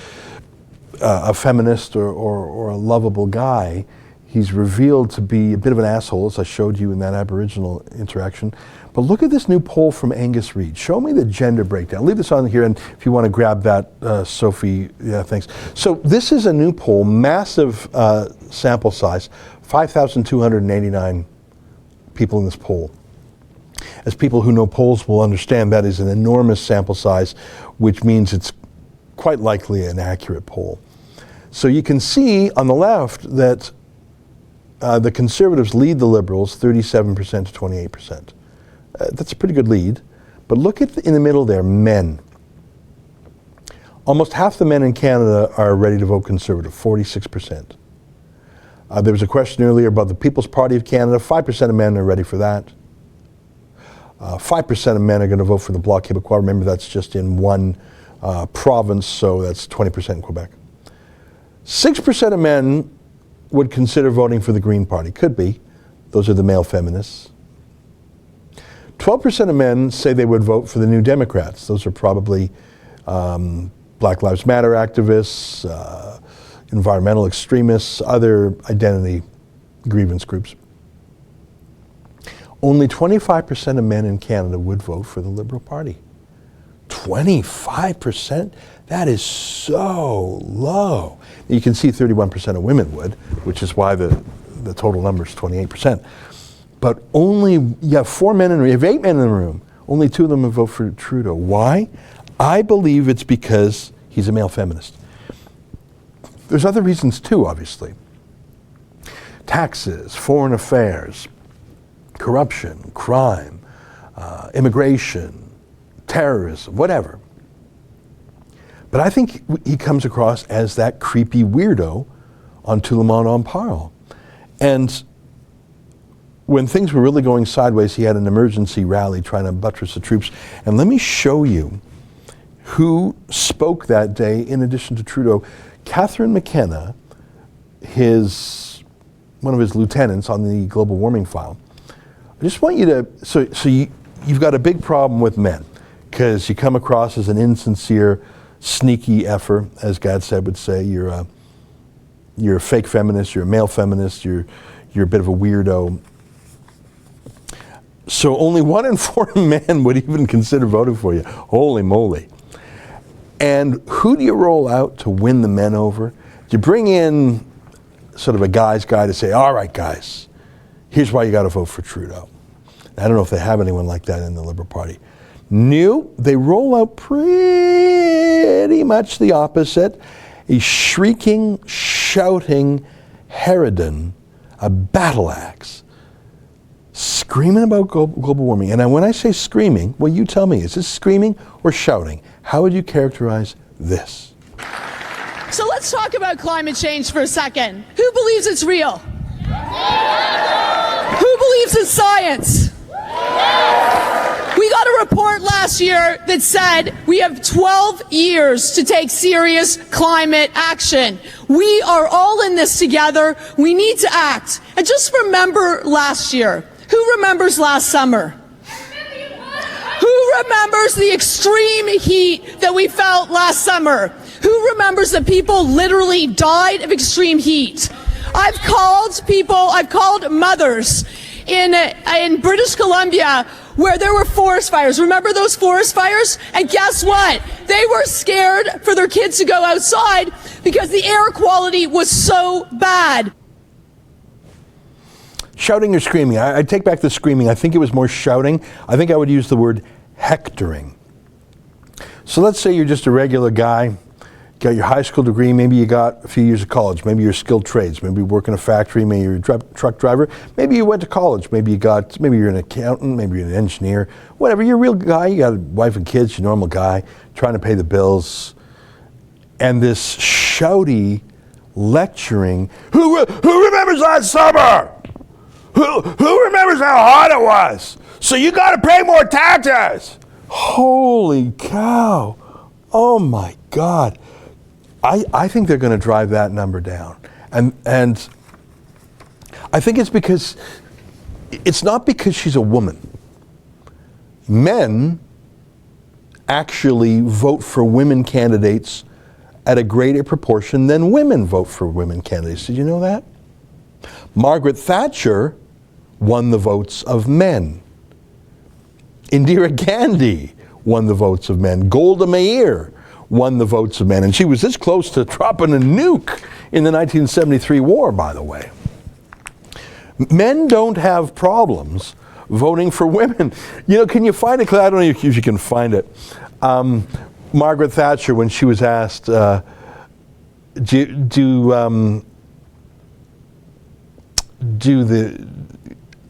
a feminist or a lovable guy. He's revealed to be a bit of an asshole, as I showed you in that Aboriginal interaction. But look at this new poll from Angus Reid. Show me the gender breakdown. Leave this on here, and if you want to grab that, Sophie, yeah, thanks. So this is a new poll, massive sample size, 5,289 people in this poll. As people who know polls will understand, that is an enormous sample size, which means it's quite likely an accurate poll. So you can see on the left that the Conservatives lead the Liberals 37% to 28%. That's a pretty good lead. But look at in the middle there, men. Almost half the men in Canada are ready to vote Conservative, 46%. There was a question earlier about the People's Party of Canada. 5% of men are ready for that. 5% of men are going to vote for the Bloc Québécois. Remember, that's just in one province, so that's 20% in Quebec. 6% of men would consider voting for the Green Party. Could be. Those are the male feminists. 12% of men say they would vote for the New Democrats. Those are probably Black Lives Matter activists, environmental extremists, other identity grievance groups. Only 25% of men in Canada would vote for the Liberal Party. 25%? That is so low. You can see 31% of women would, which is why the total number is 28%. But only, you have 4 men in the room, you have 8 men in the room, only 2 of them would vote for Trudeau. Why? I believe it's because he's a male feminist. There's other reasons too, obviously. Taxes, foreign affairs, corruption, crime, immigration, terrorism, whatever. But I think he comes across as that creepy weirdo on Tout le monde en parle. And when things were really going sideways, he had an emergency rally trying to buttress the troops. And let me show you who spoke that day in addition to Trudeau. Catherine McKenna, one of his lieutenants on the global warming file. I just want you to, you've got a big problem with men because you come across as an insincere, sneaky effer, as Gad said would say. You're a fake feminist, you're a male feminist, you're a bit of a weirdo. So only 1 in 4 men would even consider voting for you. Holy moly. And who do you roll out to win the men over? You bring in sort of a guy's guy to say, all right, guys, here's why you got to vote for Trudeau. I don't know if they have anyone like that in the Liberal Party. No, they roll out pretty much the opposite. A shrieking, shouting harridan, a battle axe, screaming about global warming. And when I say screaming, well, you tell me, is this screaming or shouting? How would you characterize this? So let's talk about climate change for a second. Who believes it's real? Who believes in science? We got a report last year that said we have 12 years to take serious climate action. We are all in this together. We need to act. And just remember last year. Who remembers last summer? Who remembers the extreme heat that we felt last summer? Who remembers that people literally died of extreme heat? I've called mothers in British Columbia where there were forest fires. Remember those forest fires? And guess what? They were scared for their kids to go outside because the air quality was so bad. Shouting or screaming? I take back the screaming. I think it was more shouting. I think I would use the word hectoring. So let's say you're just a regular guy, got your high school degree, maybe you got a few years of college, maybe you're skilled trades, maybe you work in a factory, maybe you're a truck driver, maybe you went to college, maybe you're an accountant, maybe you're an engineer, whatever, you're a real guy, you got a wife and kids, you're a normal guy, trying to pay the bills, and this shouty lecturing, who remembers last summer? Who remembers how hot it was? So you got to pay more taxes. Holy cow. Oh my God. I think they're going to drive that number down. And I think it's because, it's not because she's a woman. Men actually vote for women candidates at a greater proportion than women vote for women candidates. Did you know that? Margaret Thatcher won the votes of men. Indira Gandhi won the votes of men. Golda Meir won the votes of men. And she was this close to dropping a nuke in the 1973 war, by the way. Men don't have problems voting for women. You know, can you find it? I don't know if you can find it. Margaret Thatcher, when she was asked, I don't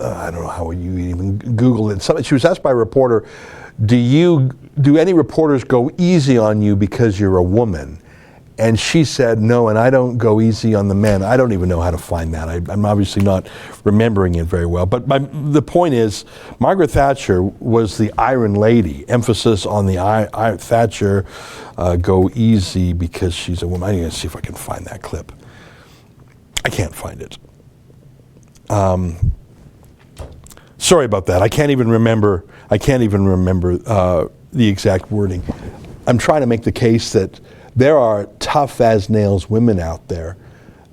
know how you even Google it. She was asked by a reporter, do any reporters go easy on you because you're a woman? And she said, no, and I don't go easy on the men. I don't even know how to find that. I'm obviously not remembering it very well. But the point is, Margaret Thatcher was the Iron Lady. Emphasis on the Thatcher, go easy because she's a woman. I'm going to see if I can find that clip. I can't find it. Sorry about that. I can't even remember the exact wording. I'm trying to make the case that there are tough as nails women out there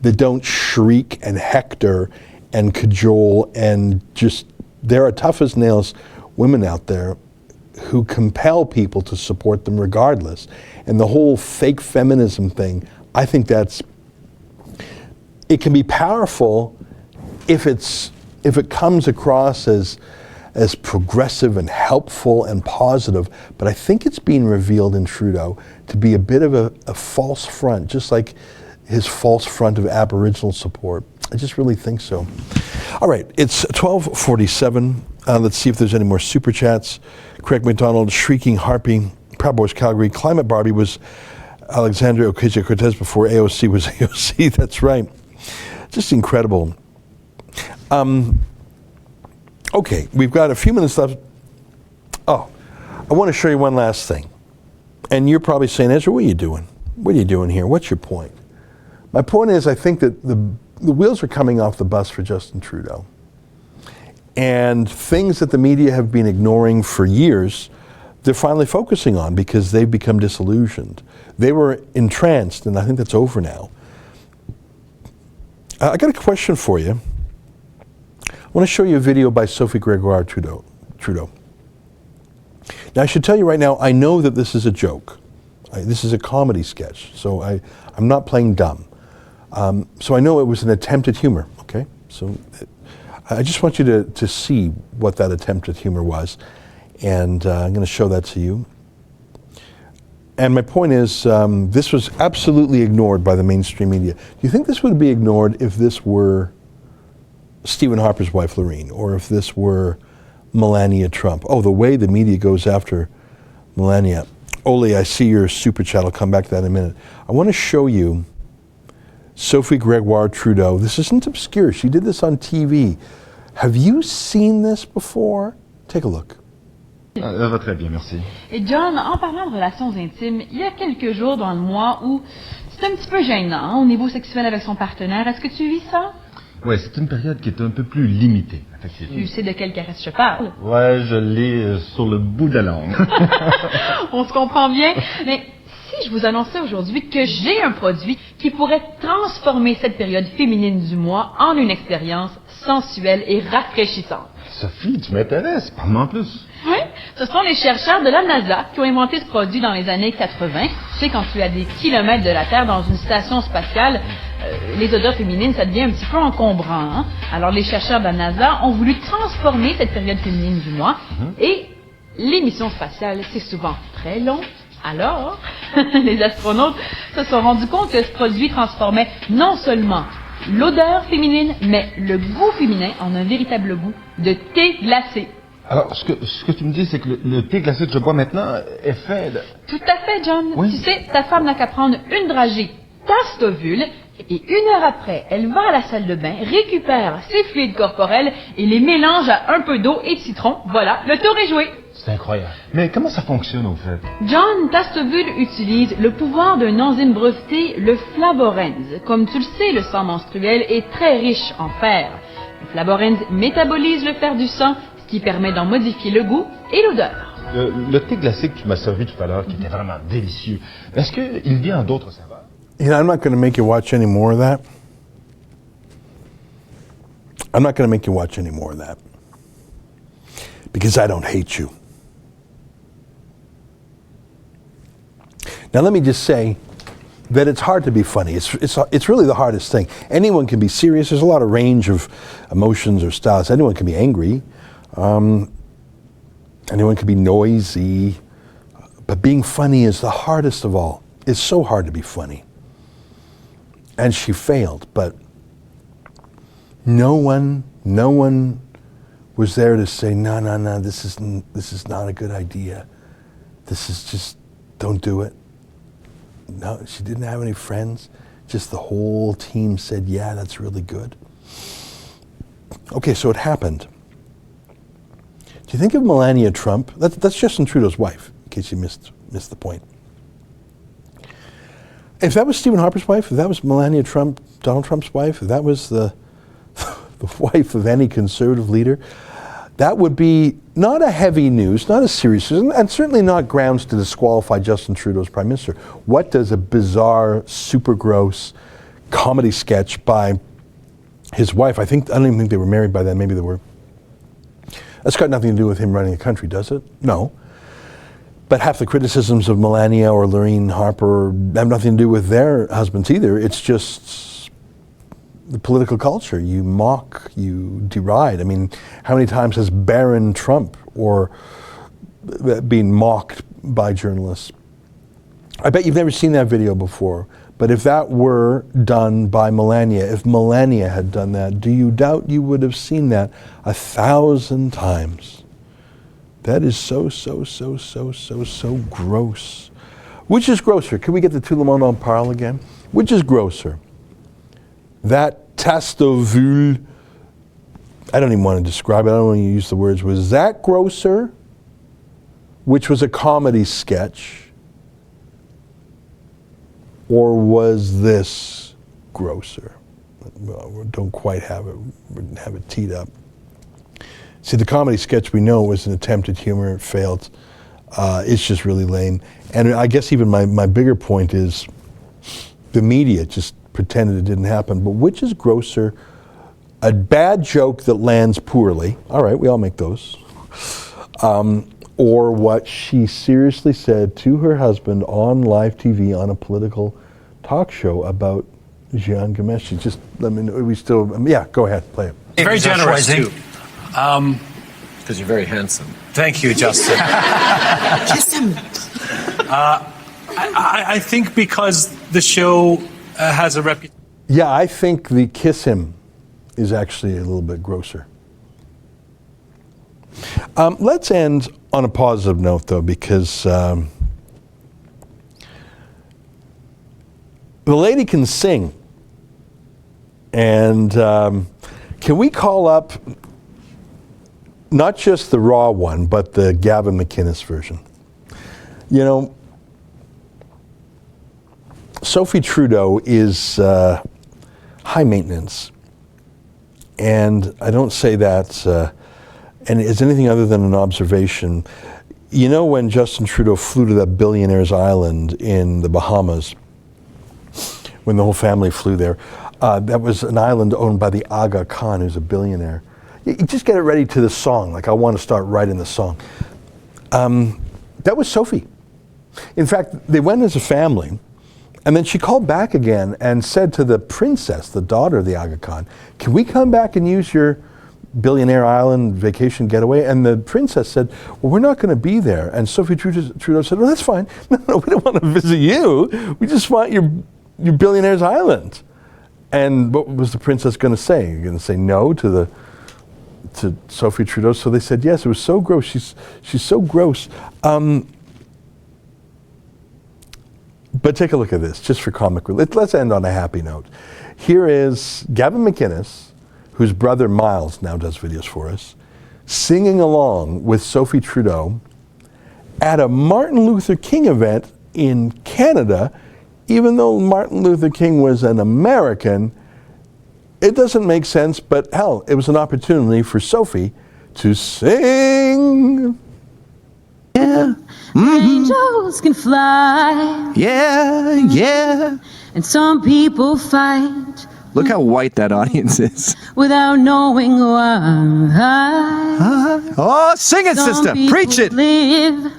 that don't shriek and hector and cajole and just, there are tough as nails women out there who compel people to support them regardless. And the whole fake feminism thing, I think it can be powerful if it comes across as progressive and helpful and positive, but I think it's being revealed in Trudeau to be a bit of a false front, just like his false front of Aboriginal support. I just really think so. All right, it's 12:47. Let's see if there's any more super chats. Craig McDonald, Shrieking Harpy, Proud Boys Calgary, Climate Barbie was Alexandria Ocasio-Cortez before AOC was AOC. That's right. Just incredible. Okay, we've got a few minutes left. Oh, I want to show you one last thing. And you're probably saying, Ezra, what are you doing? What are you doing here? What's your point? My point is, I think that the wheels are coming off the bus for Justin Trudeau. And things that the media have been ignoring for years, they're finally focusing on because they've become disillusioned. They were entranced, and I think that's over now. I got a question for you. I want to show you a video by Sophie Gregoire Trudeau. Now, I should tell you right now, I know that this is a joke. This is a comedy sketch, so I'm not playing dumb. So I know it was an attempt at humor, okay? So I just want you to see what that attempt at humor was, and I'm going to show that to you. And my point is, this was absolutely ignored by the mainstream media. Do you think this would be ignored if this were Stephen Harper's wife, Lorraine, or if this were Melania Trump? Oh, the way the media goes after Melania. Oli, I see your super chat. I'll come back to that in a minute. I want to show you Sophie Gregoire Trudeau. This isn't obscure. She did this on TV. Have you seen this before? Take a look. Ça va très bien, merci. Et John, en parlant de relations intimes, il y a quelques jours dans le mois où c'est un petit peu gênant au niveau sexuel avec son partenaire. Est-ce que tu vis ça? Ouais, c'est une période qui est un peu plus limitée, effectivement. Tu sais de quelle caresse je parle? Ouais, je l'ai sur le bout de la langue. On se comprend bien. Mais si je vous annonçais aujourd'hui que j'ai un produit qui pourrait transformer cette période féminine du mois en une expérience sensuelle et rafraîchissante? Sophie, tu m'intéresses. Parle-moi en plus. Oui, ce sont les chercheurs de la NASA qui ont inventé ce produit dans les années 80. Tu sais, quand tu es à des kilomètres de la Terre dans une station spatiale, les odeurs féminines, ça devient un petit peu encombrant. Hein? Alors, les chercheurs de la NASA ont voulu transformer cette période féminine du mois. Et les missions spatiales, c'est souvent très long. Alors, les astronautes se sont rendus compte que ce produit transformait non seulement l'odeur féminine, mais le goût féminin en un véritable goût de thé glacé. Alors, ce que tu me dis, c'est que le thé glacé que je bois maintenant est fait de... Tout à fait, John. Oui. Tu sais, ta femme n'a qu'à prendre une dragée, tasse d'ovule, et 1 heure après, elle va à la salle de bain, récupère ses fluides corporels et les mélange à un peu d'eau et de citron. Voilà, le tour est joué. C'est incroyable. Mais comment ça fonctionne, au fait? John Tasteville utilise le pouvoir d'un enzyme breveté, le flavorenz. Comme tu le sais, le sang menstruel est très riche en fer. Le flavorenz métabolise le fer du sang, ce qui permet d'en modifier le goût et l'odeur. Le thé glacé que tu m'as servi tout à l'heure, qui était vraiment délicieux, est-ce qu'il vient en d'autres saveurs? You know, I'm not going to make you watch any more of that. I'm not going to make you watch any more of that. Because I don't hate you. Now let me just say that it's hard to be funny. It's really the hardest thing. Anyone can be serious. There's a lot of range of emotions or styles. Anyone can be angry. Anyone can be noisy. But being funny is the hardest of all. It's so hard to be funny. And she failed, but no one was there to say, no, this is not a good idea. This is just, don't do it. No, she didn't have any friends. Just the whole team said, yeah, that's really good. Okay, so it happened. Do you think of Melania Trump? That's Justin Trudeau's wife, in case you missed the point. If that was Stephen Harper's wife, if that was Melania Trump, Donald Trump's wife, if that was the wife of any conservative leader, that would be not a heavy news, not a serious news, and certainly not grounds to disqualify Justin Trudeau as Prime Minister. What does a bizarre, super gross comedy sketch by his wife, I don't even think they were married by then, maybe they were. That's got nothing to do with him running the country, does it? No. But half the criticisms of Melania or Lorraine Harper have nothing to do with their husbands either. It's just the political culture. You mock, you deride. I mean, how many times has Barron Trump been mocked by journalists? I bet you've never seen that video before. But if that were done by Melania, if Melania had done that, do you doubt you would have seen that 1,000 times? That is so gross. Which is grosser? Can we get the tout le monde en parle again? Which is grosser? That Tasteville, I don't even want to describe it, I don't want to use the words, was that grosser, which was a comedy sketch, or was this grosser? Well, we don't quite have it teed up. See, the comedy sketch we know was an attempt at humor, it failed. It's just really lame. And I guess even my bigger point is the media just pretended it didn't happen. But which is grosser? A bad joke that lands poorly, all right, we all make those, or what she seriously said to her husband on live TV on a political talk show about Jian Ghomeshi. Just, I mean, we still, yeah, go ahead, play it. Very generous, too. Because you're very handsome. Thank you, Justin. Kiss him. I think because the show has a reputation. Yeah, I think the kiss him is actually a little bit grosser. Let's end on a positive note, though, because the lady can sing. And can we call up not just the raw one, but the Gavin McInnes version? You know, Sophie Trudeau is high maintenance. And I don't say that and it's anything other than an observation. You know, when Justin Trudeau flew to that billionaire's island in the Bahamas, when the whole family flew there, that was an island owned by the Aga Khan, who's a billionaire. You just get it ready to the song, like I want to start writing the song. That was Sophie. In fact, they went as a family, and then she called back again and said to the princess, the daughter of the Aga Khan, can we come back and use your billionaire island vacation getaway? And the princess said, well, we're not going to be there. And Sophie Trudeau said, well, that's fine. No, we don't want to visit you. We just want your billionaire's island. And what was the princess going to say? You're going to say no to Sophie Trudeau? So they said yes. It was so gross. She's so gross. But take a look at this, just for comic relief. Let's end on a happy note. Here is Gavin McInnes, whose brother Miles now does videos for us, singing along with Sophie Trudeau at a Martin Luther King event in Canada, even though Martin Luther King was an American. It doesn't make sense, but hell, it was an opportunity for Sophie to sing. Yeah. Angels can fly. Yeah. And some people fight. Look how white that audience is. Without knowing why. Oh, sing it, sister. Preach it. Live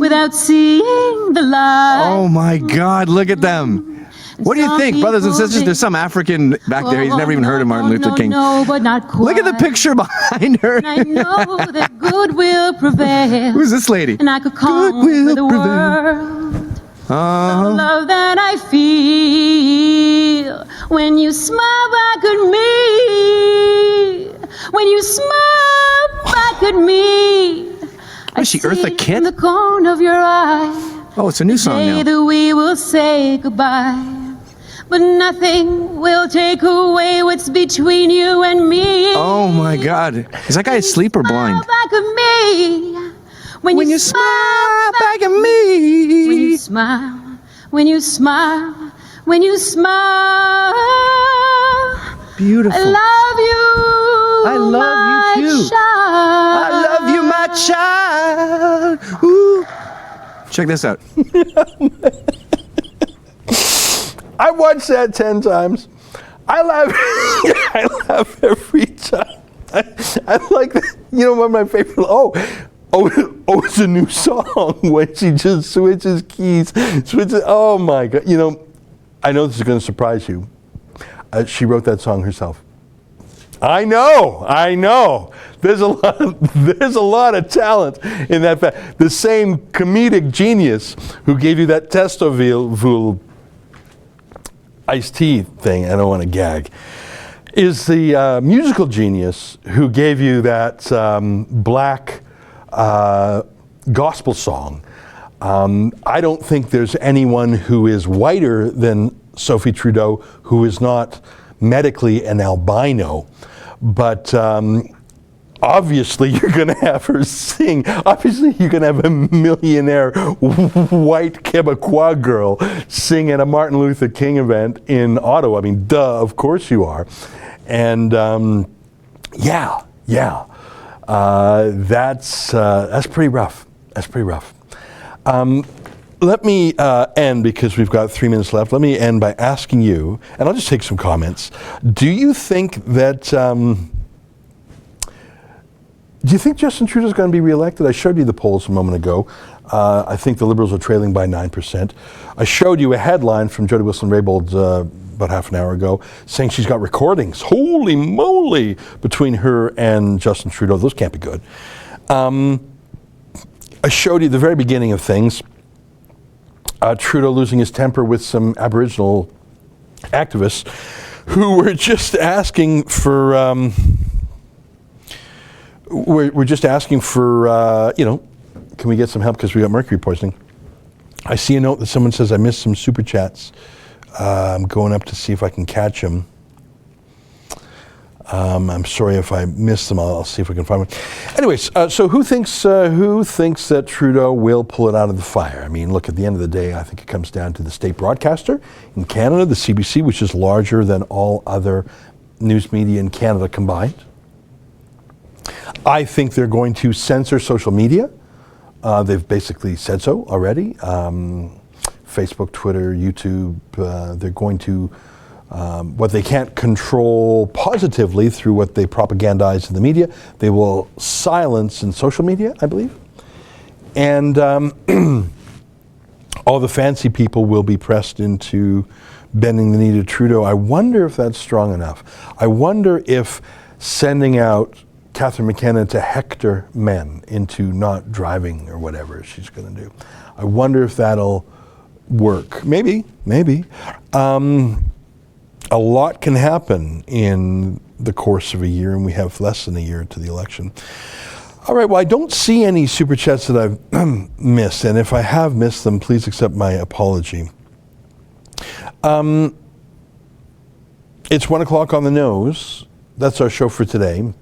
without seeing the light. Oh my God, look at them. What do you think, brothers and sisters? There's some African back there. He's never even heard of Martin Luther King. No, but not quite. Look at the picture behind her. And I know that good will prevail. Who's this lady? And I could conquer the world. The love that I feel when you smile back at me. When you smile back at me. Is she Eartha Kitt? In the corner of your eye. Oh, it's a new song now. That we will say goodbye. But nothing will take away what's between you and me. Oh my God. Is that guy asleep or blind? Back at me. When you smile back at me. When you smile. When you smile. When you smile. Beautiful. I love you. I love you too. Child. I love you, my child. Ooh. Check this out. I watched that 10 times. I laugh every time. I like that. You know, one of my favorite. It's a new song when she just switches keys. Oh my God. You know, I know this is going to surprise you. She wrote that song herself. I know. There's a lot of talent in that fact. The same comedic genius who gave you that Testoville iced tea thing, I don't want to gag, is the musical genius who gave you that black gospel song. I don't think there's anyone who is whiter than Sophie Trudeau who is not medically an albino. But obviously you're going to have her sing. Obviously you're going to have a millionaire white Quebecois girl sing at a Martin Luther King event in Ottawa. I mean, duh, of course you are. And that's pretty rough. That's pretty rough. Let me end, because we've got 3 minutes left. Let me end by asking you, and I'll just take some comments. Do you think that, do you think Justin Trudeau is going to be reelected? I showed you the polls a moment ago. I think the Liberals are trailing by 9%. I showed you a headline from Jody Wilson-Raybould about half an hour ago saying she's got recordings, holy moly, between her and Justin Trudeau. Those can't be good. I showed you the very beginning of things. Trudeau losing his temper with some Aboriginal activists who were just asking for, can we get some help because we got mercury poisoning? I see a note that someone says I missed some super chats. I'm going up to see if I can catch them. I'm sorry if I missed them. I'll see if we can find one. Anyways, so who thinks that Trudeau will pull it out of the fire? I mean, look, at the end of the day, I think it comes down to the state broadcaster in Canada, the CBC, which is larger than all other news media in Canada combined. I think they're going to censor social media. They've basically said so already. Facebook, Twitter, YouTube, they're going to what they can't control positively through what they propagandize in the media, they will silence in social media, I believe. And all the fancy people will be pressed into bending the knee to Trudeau. I wonder if that's strong enough. I wonder if sending out Catherine McKenna to hector men into not driving or whatever she's going to do, I wonder if that'll work. Maybe. A lot can happen in the course of a year, and we have less than a year to the election. All right, well, I don't see any super chats that I've missed, and if I have missed them, please accept my apology. It's 1 o'clock on the nose. That's our show for today.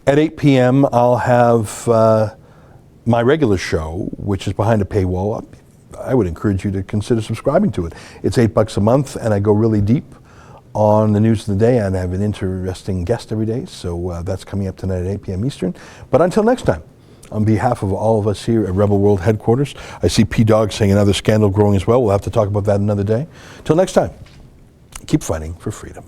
At 8 p.m., I'll have my regular show, which is behind a paywall, I would encourage you to consider subscribing to it. It's $8 a month, and I go really deep on the news of the day, and I have an interesting guest every day. So that's coming up tonight at 8 p.m. Eastern. But until next time, on behalf of all of us here at Rebel World Headquarters, I see P-Dog saying another scandal growing as well. We'll have to talk about that another day. Till next time, keep fighting for freedom.